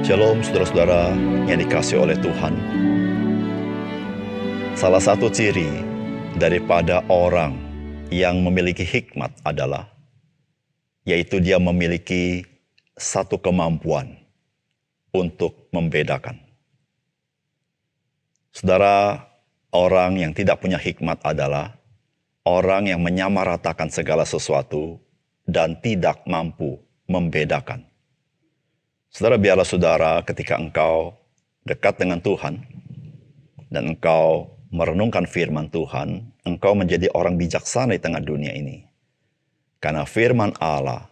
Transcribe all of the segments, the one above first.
Shalom saudara-saudara yang dikasihi oleh Tuhan. Salah satu ciri daripada orang yang memiliki hikmat adalah, yaitu dia memiliki satu kemampuan untuk membedakan. Saudara, orang yang tidak punya hikmat adalah orang yang menyamaratakan segala sesuatu dan tidak mampu membedakan. Saudara, biarlah saudara ketika engkau dekat dengan Tuhan dan engkau merenungkan firman Tuhan, engkau menjadi orang bijaksana di tengah dunia ini. Karena firman Allah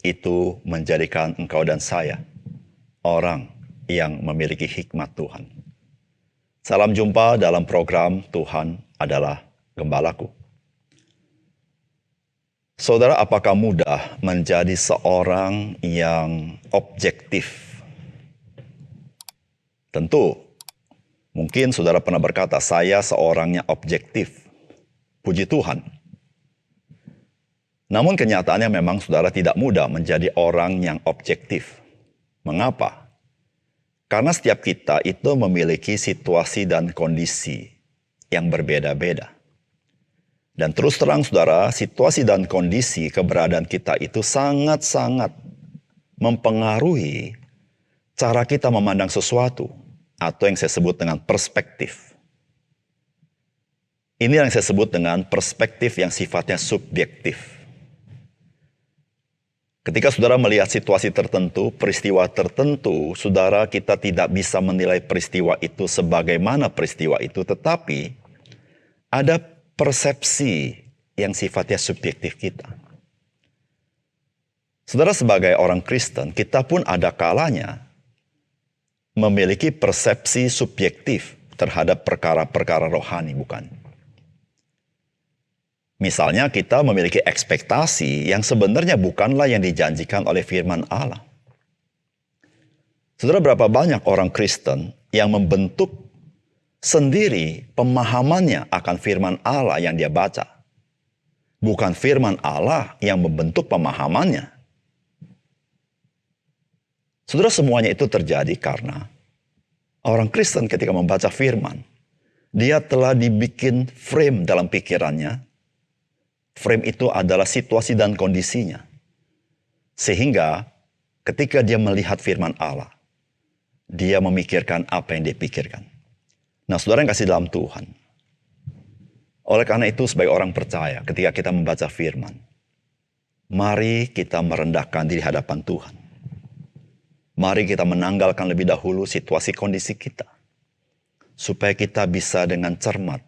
itu menjadikan engkau dan saya orang yang memiliki hikmat Tuhan. Salam jumpa dalam program Tuhan adalah Gembalaku. Saudara, apakah mudah menjadi seorang yang objektif? Tentu, mungkin saudara pernah berkata, saya seorangnya objektif. Puji Tuhan. Namun kenyataannya memang saudara tidak mudah menjadi orang yang objektif. Mengapa? Karena setiap kita itu memiliki situasi dan kondisi yang berbeda-beda. Dan terus terang saudara, situasi dan kondisi keberadaan kita itu sangat-sangat mempengaruhi cara kita memandang sesuatu, atau yang saya sebut dengan perspektif. Ini yang saya sebut dengan perspektif yang sifatnya subjektif. Ketika saudara melihat situasi tertentu, peristiwa tertentu, saudara, kita tidak bisa menilai peristiwa itu sebagaimana peristiwa itu, tetapi ada persepsi yang sifatnya subjektif kita. Saudara, sebagai orang Kristen, kita pun ada kalanya memiliki persepsi subjektif terhadap perkara-perkara rohani, bukan? Misalnya kita memiliki ekspektasi yang sebenarnya bukanlah yang dijanjikan oleh firman Allah. Saudara, berapa banyak orang Kristen yang membentuk sendiri pemahamannya akan firman Allah yang dia baca. Bukan firman Allah yang membentuk pemahamannya. Saudara, semuanya itu terjadi karena orang Kristen ketika membaca firman, dia telah dibikin frame dalam pikirannya. Frame itu adalah situasi dan kondisinya. Sehingga ketika dia melihat firman Allah, dia memikirkan apa yang dia pikirkan. Nah, saudara yang kasih dalam Tuhan. Oleh karena itu, sebagai orang percaya, ketika kita membaca firman, mari kita merendahkan diri hadapan Tuhan. Mari kita menanggalkan lebih dahulu situasi kondisi kita. Supaya kita bisa dengan cermat,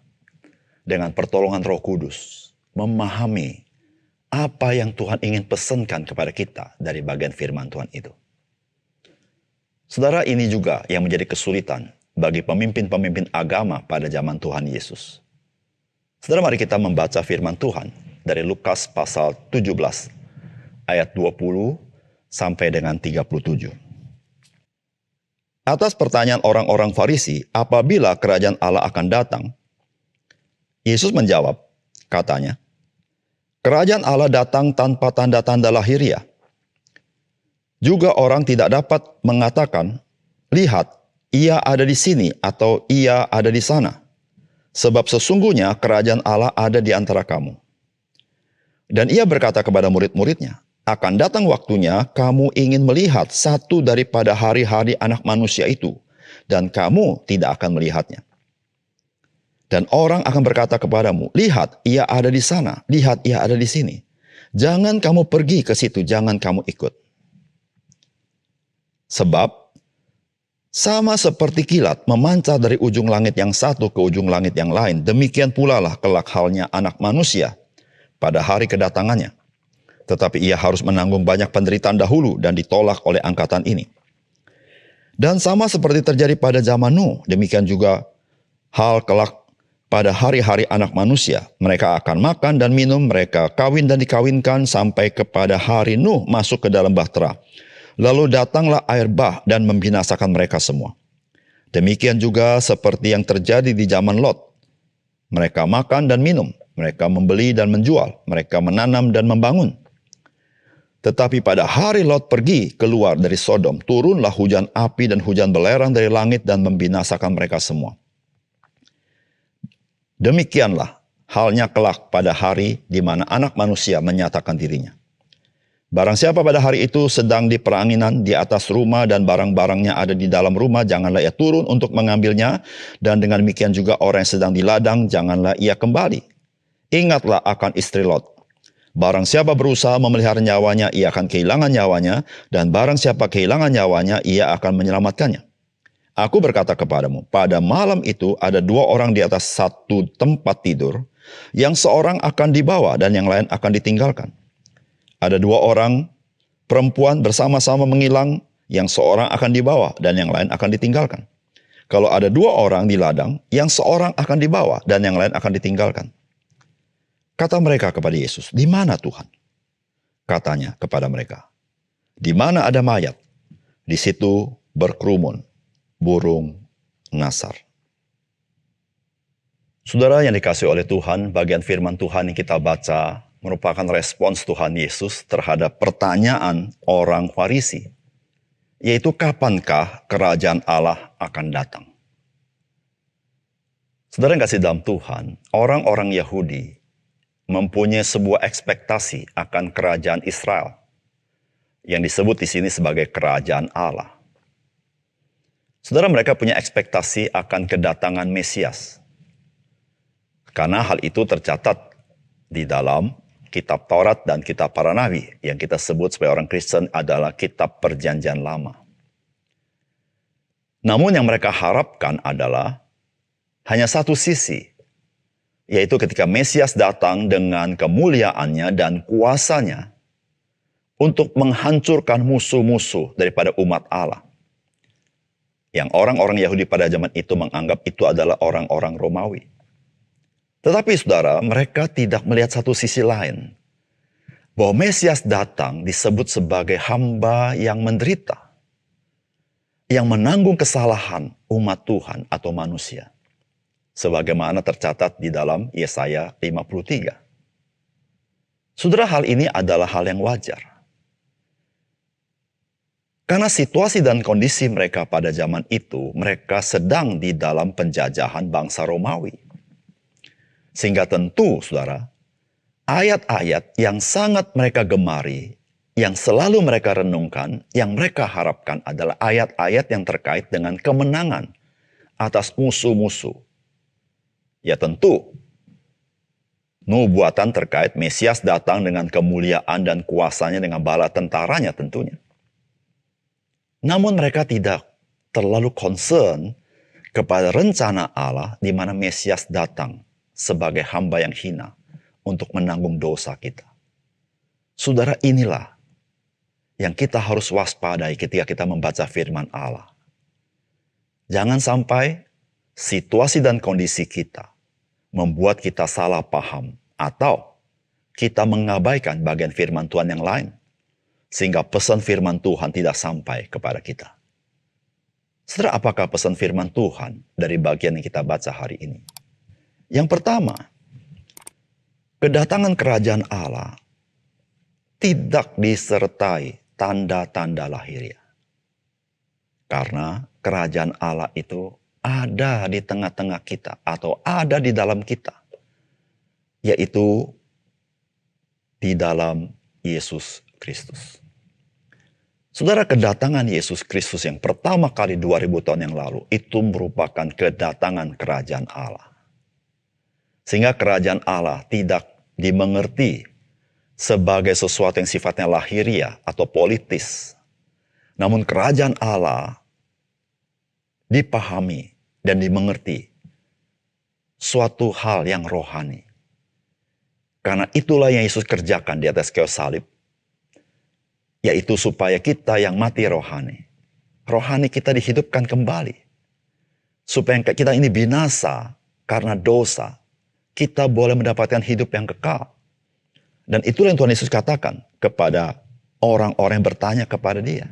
dengan pertolongan Roh Kudus, memahami apa yang Tuhan ingin pesankan kepada kita dari bagian firman Tuhan itu. Saudara, ini juga yang menjadi kesulitan bagi pemimpin-pemimpin agama pada zaman Tuhan Yesus. Saudara, mari kita membaca firman Tuhan dari Lukas pasal 17 ayat 20 sampai dengan 37. Atas pertanyaan orang-orang Farisi, apabila kerajaan Allah akan datang, Yesus menjawab, katanya, kerajaan Allah datang tanpa tanda-tanda lahiriah. Juga orang tidak dapat mengatakan, lihat, ia ada di sini atau ia ada di sana. Sebab sesungguhnya kerajaan Allah ada di antara kamu. Dan ia berkata kepada murid-muridnya, akan datang waktunya kamu ingin melihat satu daripada hari-hari anak manusia itu. Dan kamu tidak akan melihatnya. Dan orang akan berkata kepadamu, lihat ia ada di sana, lihat ia ada di sini. Jangan kamu pergi ke situ, jangan kamu ikut. Sebab sama seperti kilat memancar dari ujung langit yang satu ke ujung langit yang lain, demikian pula lah kelak halnya anak manusia pada hari kedatangannya. Tetapi ia harus menanggung banyak penderitaan dahulu dan ditolak oleh angkatan ini. Dan sama seperti terjadi pada zaman Nuh, demikian juga hal kelak pada hari-hari anak manusia. Mereka akan makan dan minum, mereka kawin dan dikawinkan sampai kepada hari Nuh masuk ke dalam bahtera. Lalu datanglah air bah dan membinasakan mereka semua. Demikian juga seperti yang terjadi di zaman Lot. Mereka makan dan minum, mereka membeli dan menjual, mereka menanam dan membangun. Tetapi pada hari Lot pergi keluar dari Sodom, turunlah hujan api dan hujan belerang dari langit dan membinasakan mereka semua. Demikianlah halnya kelak pada hari di mana Anak Manusia menyatakan dirinya. Barang siapa pada hari itu sedang di peranginan di atas rumah dan barang-barangnya ada di dalam rumah, janganlah ia turun untuk mengambilnya. Dan dengan demikian juga orang yang sedang di ladang, janganlah ia kembali. Ingatlah akan istri Lot. Barang siapa berusaha memelihara nyawanya, ia akan kehilangan nyawanya. Dan barang siapa kehilangan nyawanya, ia akan menyelamatkannya. Aku berkata kepadamu, pada malam itu ada 2 orang di atas satu tempat tidur, yang seorang akan dibawa dan yang lain akan ditinggalkan. Ada 2 orang perempuan bersama-sama mengilang, yang seorang akan dibawa dan yang lain akan ditinggalkan. Kalau ada 2 orang di ladang, yang seorang akan dibawa dan yang lain akan ditinggalkan. Kata mereka kepada Yesus, "Di mana Tuhan?" Katanya kepada mereka, "Di mana ada mayat, di situ berkerumun burung nasar." Saudara yang dikasihi oleh Tuhan, bagian firman Tuhan yang kita baca merupakan respons Tuhan Yesus terhadap pertanyaan orang Farisi, yaitu kapankah kerajaan Allah akan datang. Saudara yang kasih dalam Tuhan, orang-orang Yahudi mempunyai sebuah ekspektasi akan kerajaan Israel yang disebut di sini sebagai kerajaan Allah. Saudara, mereka punya ekspektasi akan kedatangan Mesias. Karena hal itu tercatat di dalam kitab Taurat dan kitab para nabi yang kita sebut sebagai orang Kristen adalah kitab Perjanjian Lama. Namun yang mereka harapkan adalah hanya satu sisi, yaitu ketika Mesias datang dengan kemuliaannya dan kuasanya untuk menghancurkan musuh-musuh daripada umat Allah. Yang orang-orang Yahudi pada zaman itu menganggap itu adalah orang-orang Romawi. Tetapi saudara, mereka tidak melihat satu sisi lain. Bahwa Mesias datang disebut sebagai hamba yang menderita. Yang menanggung kesalahan umat Tuhan atau manusia. Sebagaimana tercatat di dalam Yesaya 53. Saudara, hal ini adalah hal yang wajar. Karena situasi dan kondisi mereka pada zaman itu, mereka sedang di dalam penjajahan bangsa Romawi. Sehingga tentu, saudara, ayat-ayat yang sangat mereka gemari, yang selalu mereka renungkan, yang mereka harapkan adalah ayat-ayat yang terkait dengan kemenangan atas musuh-musuh. Ya tentu, nubuatan terkait Mesias datang dengan kemuliaan dan kuasanya dengan bala tentaranya tentunya. Namun mereka tidak terlalu concern kepada rencana Allah di mana Mesias datang sebagai hamba yang hina untuk menanggung dosa kita. Saudara, inilah yang kita harus waspadai ketika kita membaca firman Allah. Jangan sampai situasi dan kondisi kita membuat kita salah paham atau kita mengabaikan bagian firman Tuhan yang lain sehingga pesan firman Tuhan tidak sampai kepada kita. Saudara, apakah pesan firman Tuhan dari bagian yang kita baca hari ini? Yang pertama, kedatangan kerajaan Allah tidak disertai tanda-tanda lahiriah. Karena kerajaan Allah itu ada di tengah-tengah kita atau ada di dalam kita, yaitu di dalam Yesus Kristus. Saudara, kedatangan Yesus Kristus yang pertama kali 2000 tahun yang lalu itu merupakan kedatangan kerajaan Allah. Sehingga kerajaan Allah tidak dimengerti sebagai sesuatu yang sifatnya lahiriah atau politis. Namun kerajaan Allah dipahami dan dimengerti suatu hal yang rohani. Karena itulah yang Yesus kerjakan di atas kayu salib. Yaitu supaya kita yang mati rohani. Rohani kita dihidupkan kembali. Supaya kita ini binasa karena dosa. Kita boleh mendapatkan hidup yang kekal. Dan itulah yang Tuhan Yesus katakan kepada orang-orang yang bertanya kepada dia.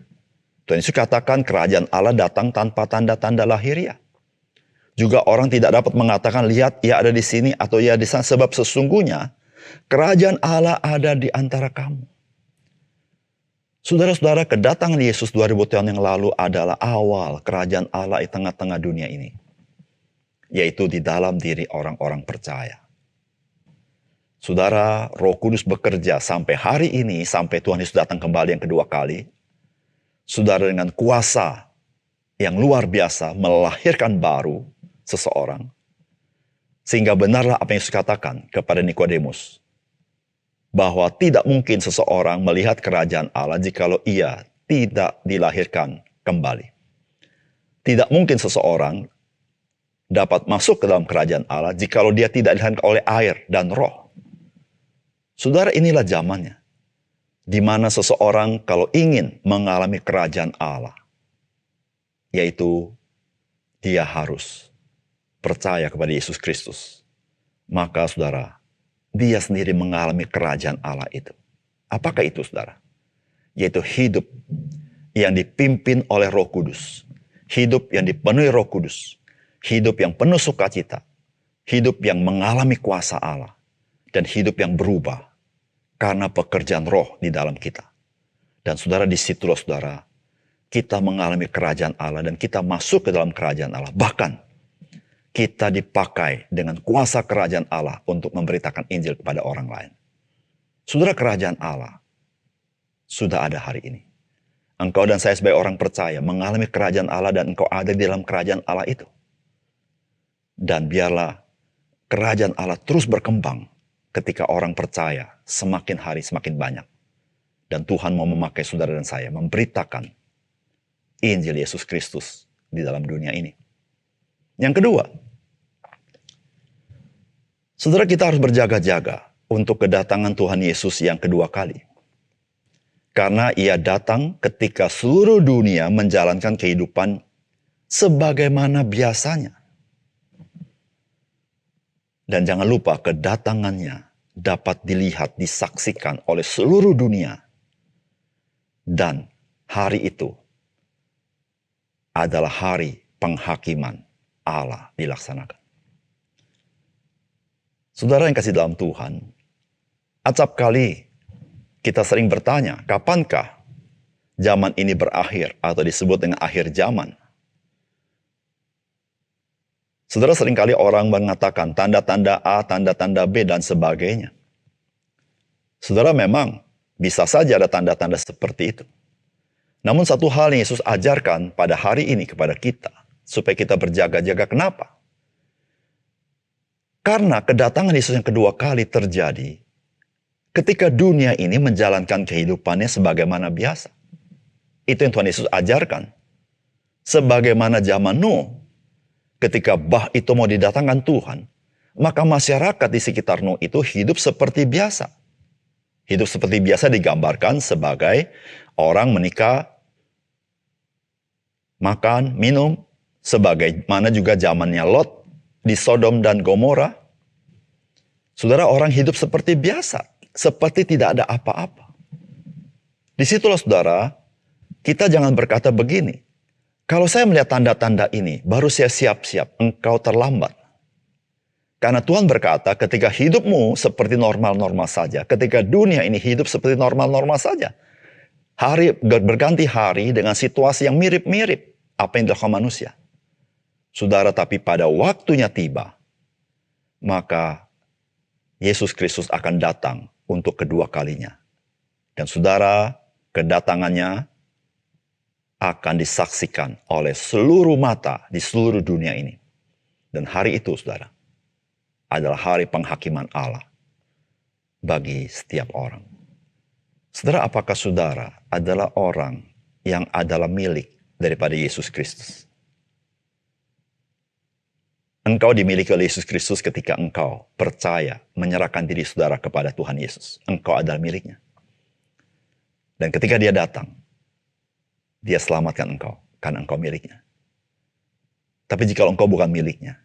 Tuhan Yesus katakan kerajaan Allah datang tanpa tanda-tanda lahiriah. Juga orang tidak dapat mengatakan, lihat ia ada di sini atau ia di sana. Sebab sesungguhnya kerajaan Allah ada di antara kamu. Saudara-saudara, kedatangan Yesus 2000 tahun yang lalu adalah awal kerajaan Allah di tengah-tengah dunia ini. Yaitu di dalam diri orang-orang percaya. Saudara, Roh Kudus bekerja sampai hari ini, sampai Tuhan Yesus datang kembali yang kedua kali. Saudara, dengan kuasa yang luar biasa melahirkan baru seseorang. Sehingga benarlah apa yang Yesus katakan kepada Nikodemus. Bahwa tidak mungkin seseorang melihat kerajaan Allah jikalau ia tidak dilahirkan kembali. Tidak mungkin seseorang dapat masuk ke dalam kerajaan Allah jikalau dia tidak dilahirkan oleh air dan roh. Saudara, inilah zamannya. Di mana seseorang kalau ingin mengalami kerajaan Allah, yaitu dia harus percaya kepada Yesus Kristus. Maka saudara, dia sendiri mengalami kerajaan Allah itu. Apakah itu saudara? Yaitu hidup yang dipimpin oleh Roh Kudus. Hidup yang dipenuhi Roh Kudus. Hidup yang penuh sukacita. Hidup yang mengalami kuasa Allah. Dan hidup yang berubah karena pekerjaan roh di dalam kita. Dan saudara, disitulah saudara, kita mengalami kerajaan Allah dan kita masuk ke dalam kerajaan Allah. Bahkan kita dipakai dengan kuasa kerajaan Allah untuk memberitakan Injil kepada orang lain. Saudara, kerajaan Allah sudah ada hari ini. Engkau dan saya sebagai orang percaya mengalami kerajaan Allah dan engkau ada di dalam kerajaan Allah itu. Dan biarlah kerajaan Allah terus berkembang ketika orang percaya semakin hari semakin banyak. Dan Tuhan mau memakai saudara dan saya memberitakan Injil Yesus Kristus di dalam dunia ini. Yang kedua, saudara, kita harus berjaga-jaga untuk kedatangan Tuhan Yesus yang kedua kali. Karena ia datang ketika seluruh dunia menjalankan kehidupan sebagaimana biasanya. Dan jangan lupa kedatangannya dapat dilihat, disaksikan oleh seluruh dunia. Dan hari itu adalah hari penghakiman Allah dilaksanakan. Saudara yang kasih dalam Tuhan, acap kali kita sering bertanya, kapankah zaman ini berakhir atau disebut dengan akhir zaman? Saudara, seringkali orang mengatakan tanda-tanda A, tanda-tanda B, dan sebagainya. Saudara, memang bisa saja ada tanda-tanda seperti itu. Namun satu hal yang Yesus ajarkan pada hari ini kepada kita, supaya kita berjaga-jaga. Kenapa? Karena kedatangan Yesus yang kedua kali terjadi ketika dunia ini menjalankan kehidupannya sebagaimana biasa. Itu yang Tuhan Yesus ajarkan. Sebagaimana zaman Nuh, ketika bah itu mau didatangkan Tuhan, maka masyarakat di sekitar Nuh itu hidup seperti biasa. Hidup seperti biasa digambarkan sebagai orang menikah, makan, minum, sebagaimana juga zamannya Lot di Sodom dan Gomora. Saudara, orang hidup seperti biasa, seperti tidak ada apa-apa. Disitulah saudara, kita jangan berkata begini, kalau saya melihat tanda-tanda ini, baru saya siap-siap, engkau terlambat. Karena Tuhan berkata, ketika hidupmu seperti normal-normal saja, ketika dunia ini hidup seperti normal-normal saja, hari berganti hari dengan situasi yang mirip-mirip apa yang dilakukan manusia. Saudara, tapi pada waktunya tiba, maka Yesus Kristus akan datang untuk kedua kalinya. Dan saudara, kedatangannya akan disaksikan oleh seluruh mata di seluruh dunia ini. Dan hari itu, saudara, adalah hari penghakiman Allah bagi setiap orang. Saudara, apakah saudara adalah orang yang adalah milik daripada Yesus Kristus? Engkau dimiliki oleh Yesus Kristus ketika engkau percaya menyerahkan diri saudara kepada Tuhan Yesus. Engkau adalah miliknya. Dan ketika dia datang, dia selamatkan engkau karena engkau miliknya. Tapi jika engkau bukan miliknya,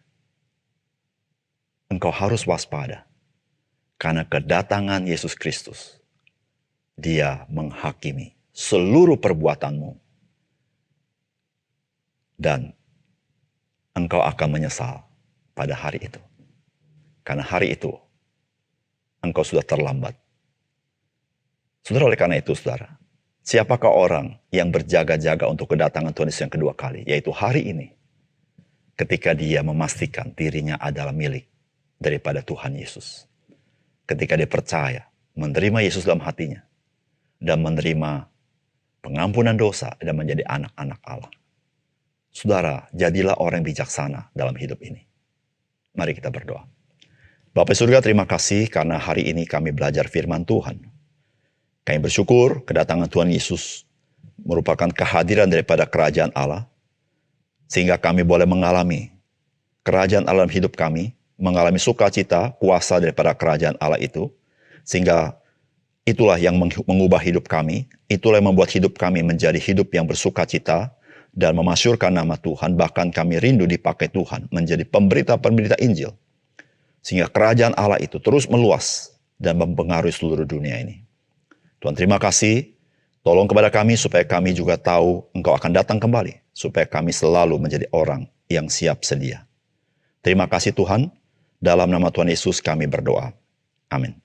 engkau harus waspada. Karena kedatangan Yesus Kristus, dia menghakimi seluruh perbuatanmu. Dan engkau akan menyesal pada hari itu. Karena hari itu, engkau sudah terlambat. Saudara, oleh karena itu, saudara, Siapakah orang yang berjaga-jaga untuk kedatangan Tuhan Yesus yang kedua kali? Yaitu hari ini. Ketika dia memastikan dirinya adalah milik daripada Tuhan Yesus. Ketika dia percaya, menerima Yesus dalam hatinya. Dan menerima pengampunan dosa dan menjadi anak-anak Allah. Saudara, jadilah orang yang bijaksana dalam hidup ini. Mari kita berdoa. Bapa surga, terima kasih karena hari ini kami belajar firman Tuhan. Kami bersyukur kedatangan Tuhan Yesus merupakan kehadiran daripada kerajaan Allah, sehingga kami boleh mengalami kerajaan Allah dalam hidup kami, mengalami sukacita, kuasa daripada kerajaan Allah itu, sehingga itulah yang mengubah hidup kami, itulah yang membuat hidup kami menjadi hidup yang bersukacita, dan memasyurkan nama Tuhan, bahkan kami rindu dipakai Tuhan, menjadi pemberita-pemberita Injil, sehingga kerajaan Allah itu terus meluas dan mempengaruhi seluruh dunia ini. Tuhan terima kasih, tolong kepada kami supaya kami juga tahu Engkau akan datang kembali, supaya kami selalu menjadi orang yang siap sedia. Terima kasih Tuhan, dalam nama Tuhan Yesus kami berdoa. Amin.